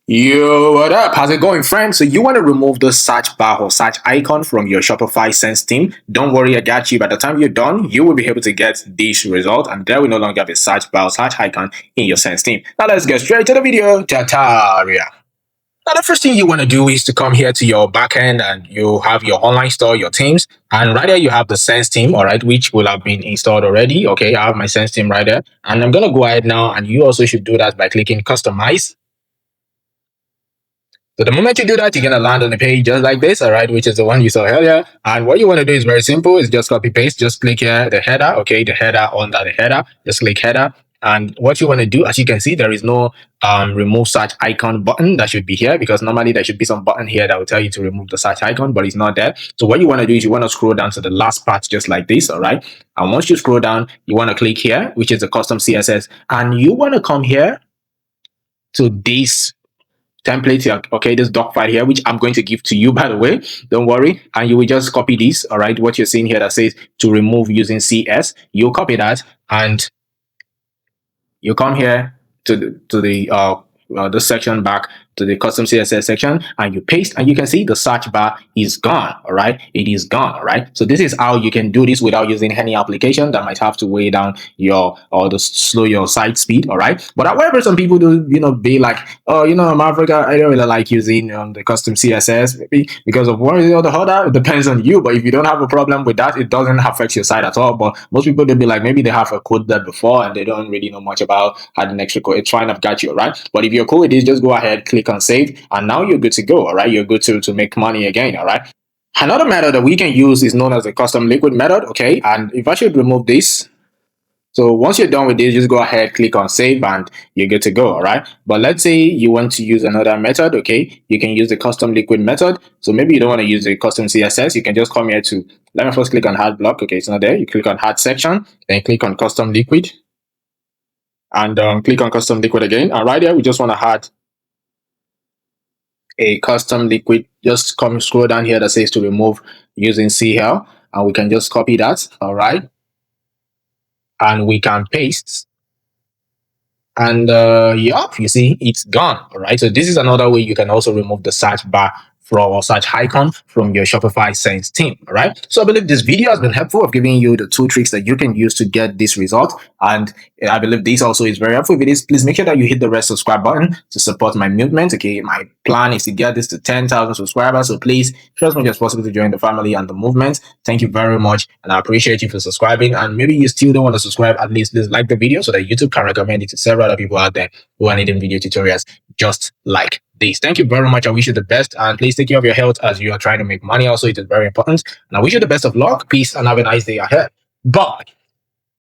Yo, what up? How's it going, friends? So you want to remove the search bar or search icon from your Shopify Sense theme? Don't worry, I got you. By the time you're done, you will be able to get this result, and there will no longer have a search bar or search icon in your Sense theme. Now let's get straight to the video. Tataria. Now, the first thing you want to do is to come here to your backend and you have your online store, your themes. And right here, you have the Sense theme, all right, which will have been installed already. Okay, I have my Sense theme right there. And I'm going to go ahead now, and you also should do that by clicking Customize. So the moment you do that, you're going to land on a page just like this, all right, which is the one you saw earlier. And what you want to do is very simple. It's just copy paste. Just click here, the header, okay, the header under the header. Just click header. And what you want to do, as you can see, there is no remove search icon button that should be here, because normally there should be some button here that will tell you to remove the search icon, but it's not there. So what you want to do is you want to scroll down to the last part just like this, all right? And once you scroll down, you want to click here, which is the custom CSS. And you want to come here to this template here, okay, this doc file here, which I'm going to give to you, by the way, don't worry. And you will just copy this, all right, what you're seeing here that says to remove using CS. You'll copy that and you come here to the section back to the custom CSS section, and you paste, and you can see the search bar is gone. All right, it is gone. All right, so this is how you can do this without using any application that might have to weigh down your or to slow your site speed. All right, but however, some people do be like, oh, I'm Africa, I don't really like using the custom CSS, maybe because of one or the other. It depends on you, but if you don't have a problem with that, it doesn't affect your site at all. But most people, they'll be like, maybe they have a code there before and they don't really know much about adding extra code. It's fine, I've got you. All right, but if you're cool with this, just go ahead, click on save, and now you're good to go. All right, you're good to make money again. All right, another method that we can use is known as the custom liquid method. Okay, and if I should remove this, so once you're done with this, just go ahead, click on save, and you're good to go. All right, but let's say you want to use another method. Okay, you can use the custom liquid method. So maybe you don't want to use the custom CSS. You can just come here to, let me first click on hard block. Okay, it's not there. You click on hard section, then click on custom liquid, and click on custom liquid again. And right here, we just want to add a custom liquid. Just scroll down here that says to remove using CL, and we can just copy that. All right, and we can paste, and yup, you see it's gone. All right, so this is another way you can also remove the search bar or search icon from your Shopify Sense theme. All right, so I believe this video has been helpful of giving you the 2 tricks that you can use to get this result, and I believe this also is very helpful. If it is, please make sure that you hit the red subscribe button to support my movement. Okay, my plan is to get this to 10,000 subscribers, so please try as much as possible to join the family and the movement. Thank you very much, and I appreciate you for subscribing. And maybe you still don't want to subscribe, at least please like the video so that YouTube can recommend it to several other people out there who are needing video tutorials just like this. Thank you very much. I wish you the best, and please take care of your health as you are trying to make money. Also, it is very important, and I wish you the best of luck, peace, and have a nice day ahead. Bye.